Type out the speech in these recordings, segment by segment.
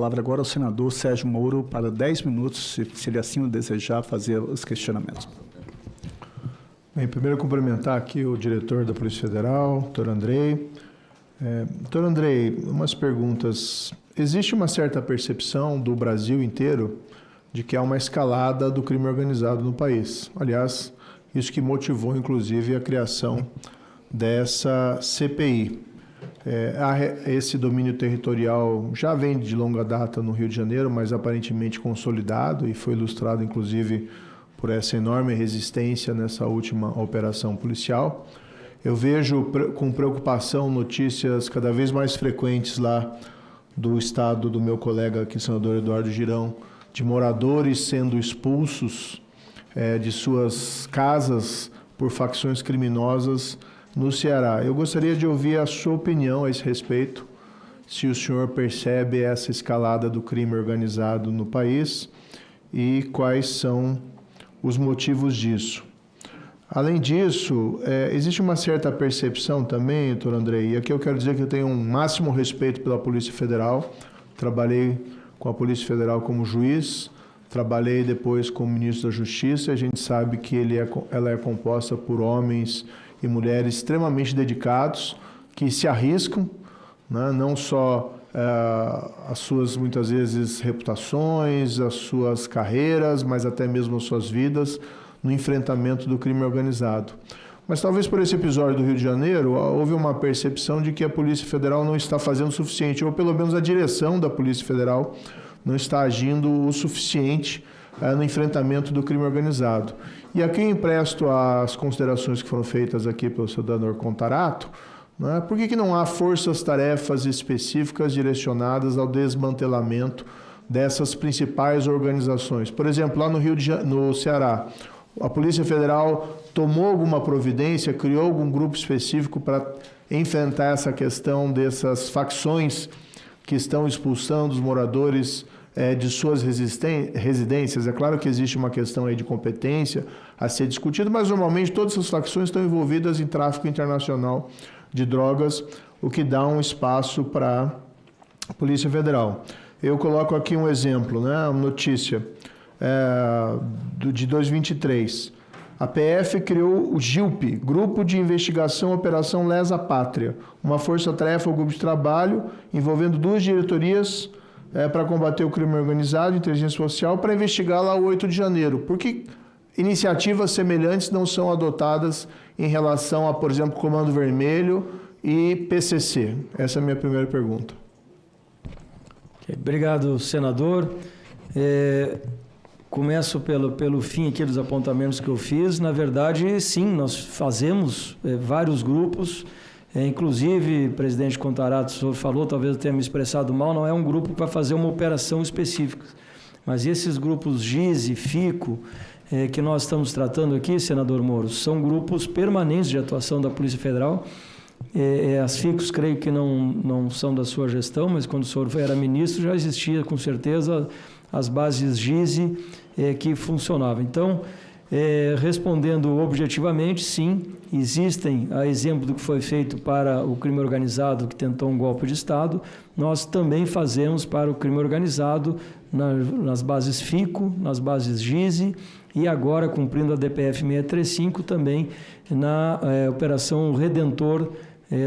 Palavra agora ao senador Sérgio Moro para 10 minutos, se ele assim o desejar, fazer os questionamentos. Bem, primeiro cumprimentar aqui o diretor da Polícia Federal, doutor Andrei. Doutor Andrei, umas perguntas. Existe uma certa percepção do Brasil inteiro de que há uma escalada do crime organizado no país. Aliás, isso que motivou, inclusive, a criação dessa CPI. Esse domínio territorial já vem de longa data no Rio de Janeiro, mas aparentemente consolidado e foi ilustrado, inclusive, por essa enorme resistência nessa última operação policial. Eu vejo com preocupação notícias cada vez mais frequentes lá do estado do meu colega aqui, senador Eduardo Girão, de moradores sendo expulsos de suas casas por facções criminosas no Ceará. Eu gostaria de ouvir a sua opinião a esse respeito, se o senhor percebe essa escalada do crime organizado no país e quais são os motivos disso. Além disso, existe uma certa percepção também, doutor Andrei, e aqui eu quero dizer que eu tenho um máximo respeito pela Polícia Federal, trabalhei com a Polícia Federal como juiz, trabalhei depois como ministro da Justiça, a gente sabe que ela é composta por homens e mulheres extremamente dedicados, que se arriscam, né, não só as suas, muitas vezes, reputações, as suas carreiras, mas até mesmo as suas vidas no enfrentamento do crime organizado. Mas talvez por esse episódio do Rio de Janeiro, houve uma percepção de que a Polícia Federal não está fazendo o suficiente, ou pelo menos a direção da Polícia Federal não está agindo o suficiente no enfrentamento do crime organizado. E aqui eu empresto as considerações que foram feitas aqui pelo senador Contarato, né? Por que não há forças-tarefas específicas direcionadas ao desmantelamento dessas principais organizações? Por exemplo, lá no Ceará, a Polícia Federal tomou alguma providência, criou algum grupo específico para enfrentar essa questão dessas facções que estão expulsando os moradores de suas residências? É claro que existe uma questão aí de competência a ser discutida, mas normalmente todas essas facções estão envolvidas em tráfico internacional de drogas, o que dá um espaço para a Polícia Federal. Eu coloco aqui um exemplo, né, uma notícia de 2023. A PF criou o GILP, Grupo de Investigação Operação Lesa Pátria, uma força-tarefa ou grupo de trabalho envolvendo 2 diretorias para combater o crime organizado, inteligência social, para investigar lá o 8 de janeiro. Por que iniciativas semelhantes não são adotadas em relação a, por exemplo, Comando Vermelho e PCC? Essa é a minha primeira pergunta. Obrigado, senador. Começo pelo fim aqui dos apontamentos que eu fiz. Na verdade, sim, nós fazemos vários grupos. Inclusive, presidente Contarato, o senhor falou, talvez eu tenha me expressado mal, não é um grupo que vai fazer uma operação específica. Mas esses grupos GIS e FICO, que nós estamos tratando aqui, senador Moro, são grupos permanentes de atuação da Polícia Federal. As FICOs, creio que não são da sua gestão, mas quando o senhor era ministro já existia, com certeza, as bases GISE que funcionavam. Então, respondendo objetivamente, sim, existem, a exemplo do que foi feito para o crime organizado que tentou um golpe de Estado, nós também fazemos para o crime organizado nas bases FICO, nas bases GISE e agora, cumprindo a DPF 635, também na Operação Redentor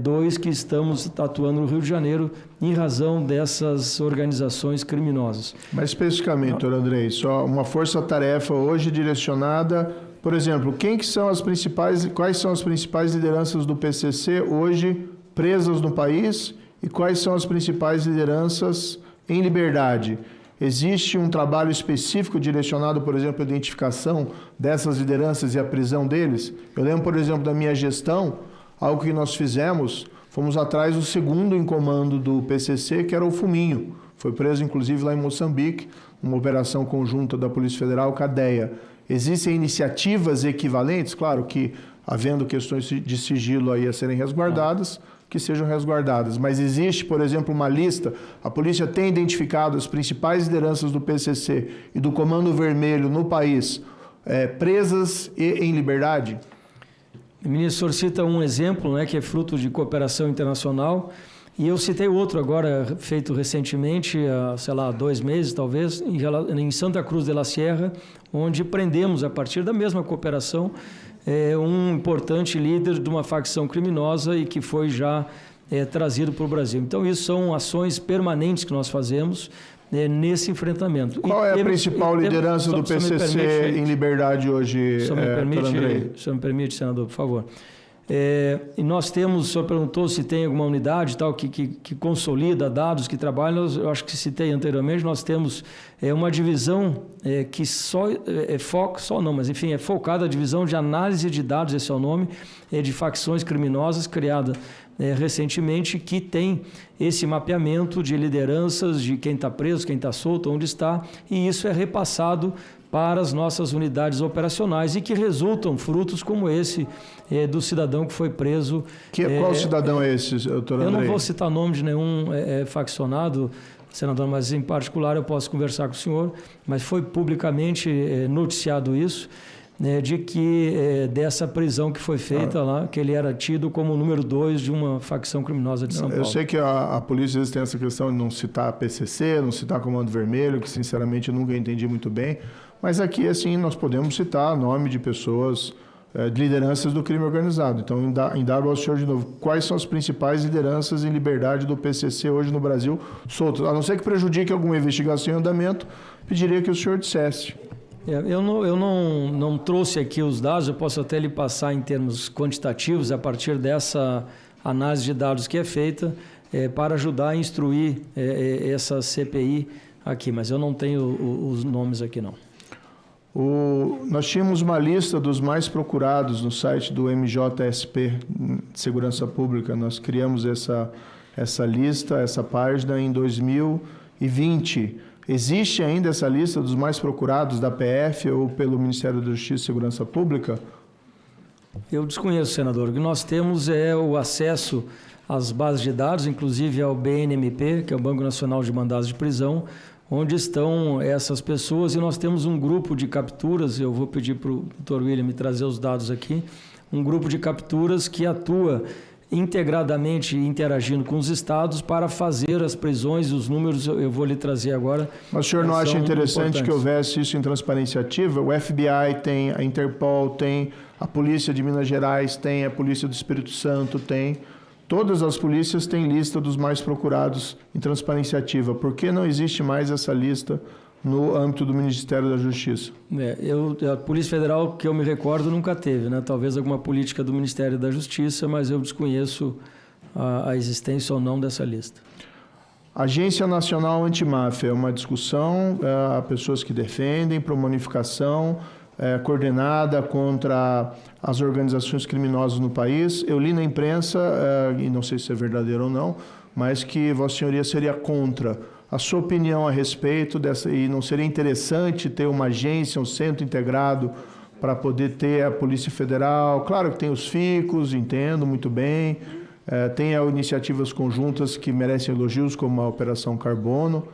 2, que estamos atuando no Rio de Janeiro em razão dessas organizações criminosas. Mais especificamente, doutor Andrei, só uma força-tarefa hoje direcionada, por exemplo, quais são as principais lideranças do PCC hoje presas no país e quais são as principais lideranças em liberdade? Existe um trabalho específico direcionado, por exemplo, à identificação dessas lideranças e à prisão deles? Eu lembro, por exemplo, da minha gestão, algo que nós fizemos, fomos atrás do segundo em comando do PCC, que era o Fuminho. Foi preso, inclusive, lá em Moçambique, numa operação conjunta da Polícia Federal com a DEA. Existem iniciativas equivalentes? Claro que, havendo questões de sigilo aí a serem resguardadas, que sejam resguardadas. Mas existe, por exemplo, uma lista, a polícia tem identificado as principais lideranças do PCC e do Comando Vermelho no país presas e em liberdade? O ministro cita um exemplo, né, que é fruto de cooperação internacional, E eu citei outro agora, feito recentemente, sei lá, 2 meses talvez, em Santa Cruz de la Sierra, onde prendemos, a partir da mesma cooperação, um importante líder de uma facção criminosa e que foi já trazido para o Brasil. Então, isso são ações permanentes que nós fazemos nesse enfrentamento. Qual é a principal liderança do PCC em liberdade hoje, o senhor me permite, senador, por favor? E nós temos, o senhor perguntou se tem alguma unidade tal, que consolida dados, que trabalha, eu acho que citei anteriormente, nós temos uma divisão que é focada a divisão de análise de dados, esse é o nome, de facções criminosas, criada recentemente, que tem esse mapeamento de lideranças, de quem está preso, quem está solto, onde está, e isso é repassado para as nossas unidades operacionais e que resultam frutos como esse do cidadão que foi preso. Qual cidadão é esse, doutor Andrei? Eu não vou citar nome de nenhum faccionado, senador, mas em particular eu posso conversar com o senhor, mas foi publicamente noticiado isso, de que dessa prisão que foi feita lá, que ele era tido como o número 2 de uma facção criminosa de São Paulo. Eu sei que a polícia às vezes tem essa questão de não citar PCC, não citar Comando Vermelho, que sinceramente eu nunca entendi muito bem, mas aqui assim nós podemos citar nome de pessoas, de lideranças do crime organizado. Então, indago ao senhor de novo, quais são as principais lideranças em liberdade do PCC hoje no Brasil soltos? A não ser que prejudique alguma investigação em andamento, pediria que o senhor dissesse. Eu não trouxe aqui os dados, eu posso até lhe passar em termos quantitativos a partir dessa análise de dados que é feita para ajudar a instruir essa CPI aqui, mas eu não tenho os nomes aqui não. Nós tínhamos uma lista dos mais procurados no site do MJSP, Segurança Pública. Nós criamos essa lista, essa página em 2020. Existe ainda essa lista dos mais procurados da PF ou pelo Ministério da Justiça e Segurança Pública? Eu desconheço, senador. O que nós temos é o acesso às bases de dados, inclusive ao BNMP, que é o Banco Nacional de Mandados de Prisão, onde estão essas pessoas, e nós temos um grupo de capturas, eu vou pedir para o Dr. William me trazer os dados aqui, um grupo de capturas que atua integradamente interagindo com os estados para fazer as prisões, os números eu vou lhe trazer agora. Mas o senhor não acha interessante que houvesse isso em transparência ativa? O FBI tem, a Interpol tem, a Polícia de Minas Gerais tem, a Polícia do Espírito Santo tem. Todas as polícias têm lista dos mais procurados em transparência ativa. Por que não existe mais essa lista no âmbito do Ministério da Justiça? A Polícia Federal, que eu me recordo, nunca teve, né? Talvez alguma política do Ministério da Justiça, mas eu desconheço a existência ou não dessa lista. Agência Nacional Antimáfia é uma discussão, há pessoas que defendem para uma unificação coordenada contra as organizações criminosas no país. Eu li na imprensa, e não sei se é verdadeiro ou não, mas que Vossa Senhoria seria contra. A sua opinião a respeito dessa, e não seria interessante ter uma agência, um centro integrado para poder ter a Polícia Federal? Claro que tem os FICOS, entendo muito bem, tem iniciativas conjuntas que merecem elogios, como a Operação Carbono,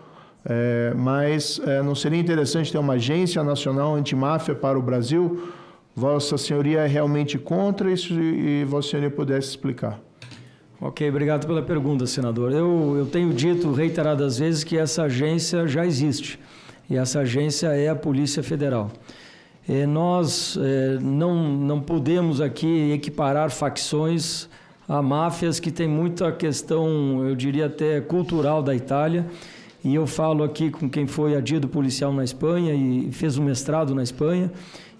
mas não seria interessante ter uma agência nacional antimáfia para o Brasil? Vossa Senhoria é realmente contra isso e Vossa Senhoria pudesse explicar? Ok, obrigado pela pergunta, senador. Eu tenho dito reiteradas vezes que essa agência já existe, e essa agência é a Polícia Federal. Nós não podemos aqui equiparar facções a máfias que tem muita questão, eu diria até cultural da Itália, e eu falo aqui com quem foi adido policial na Espanha e fez um mestrado na Espanha,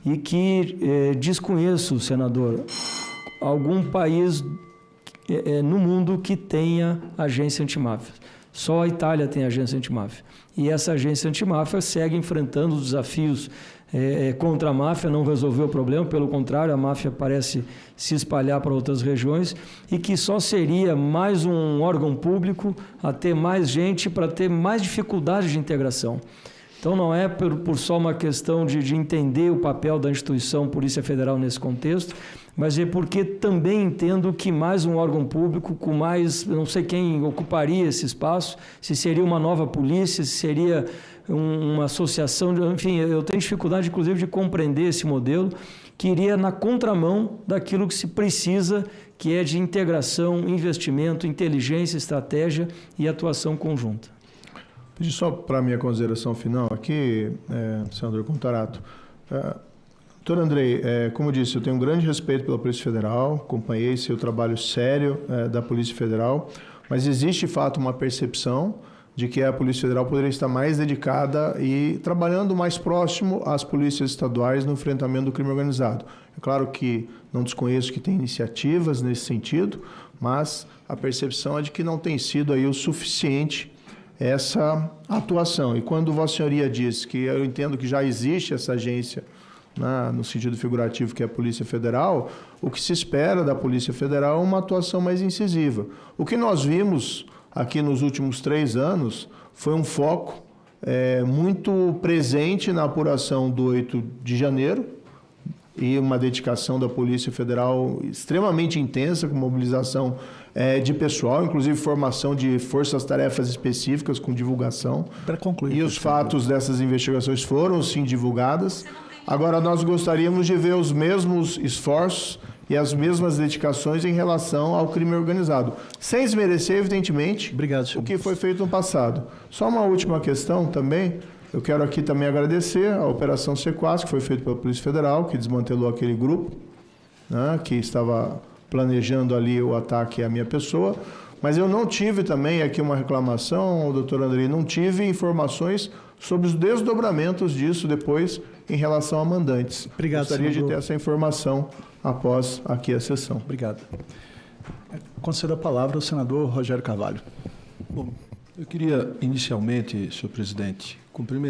e que desconheço, senador, algum país no mundo que tenha agência antimáfia. Só a Itália tem agência antimáfia. E essa agência antimáfia segue enfrentando os desafios contra a máfia, não resolveu o problema, pelo contrário, a máfia parece se espalhar para outras regiões, e que só seria mais um órgão público a ter mais gente para ter mais dificuldade de integração. Então, não é por só uma questão de entender o papel da instituição Polícia Federal nesse contexto, mas é porque também entendo que mais um órgão público, com mais, não sei quem ocuparia esse espaço, se seria uma nova polícia, se seria uma associação, enfim, eu tenho dificuldade, inclusive, de compreender esse modelo, que iria na contramão daquilo que se precisa, que é de integração, investimento, inteligência, estratégia e atuação conjunta. Pedir só para a minha consideração final aqui, senador Contarato. Doutor Andrei, como eu disse, eu tenho um grande respeito pela Polícia Federal, acompanhei seu trabalho sério da Polícia Federal, mas existe, de fato, uma percepção de que a Polícia Federal poderia estar mais dedicada e trabalhando mais próximo às polícias estaduais no enfrentamento do crime organizado. É claro que não desconheço que tem iniciativas nesse sentido, mas a percepção é de que não tem sido aí o suficiente essa atuação. E quando Vossa Senhoria diz que eu entendo que já existe essa agência, no sentido figurativo, que é a Polícia Federal, o que se espera da Polícia Federal é uma atuação mais incisiva. O que nós vimos aqui nos últimos 3 anos foi um foco muito presente na apuração do 8 de janeiro e uma dedicação da Polícia Federal extremamente intensa, com mobilização de pessoal, inclusive formação de forças-tarefas específicas com divulgação. Para concluir. E os fatos dessas investigações foram, sim, divulgadas. Agora, nós gostaríamos de ver os mesmos esforços e as mesmas dedicações em relação ao crime organizado, sem desmerecer, evidentemente, Obrigado, o que foi feito no passado. Só uma última questão também, eu quero aqui também agradecer a Operação Sequastro, que foi feita pela Polícia Federal, que desmantelou aquele grupo, que estava planejando ali o ataque à minha pessoa, mas eu não tive também aqui uma reclamação, doutor Andrei, não tive informações sobre os desdobramentos disso depois em relação a mandantes. Obrigado, gostaria senador. de ter essa informação após aqui a sessão. Obrigado. Concedo a palavra ao senador Rogério Carvalho. Bom, eu queria inicialmente, senhor presidente, cumprimentar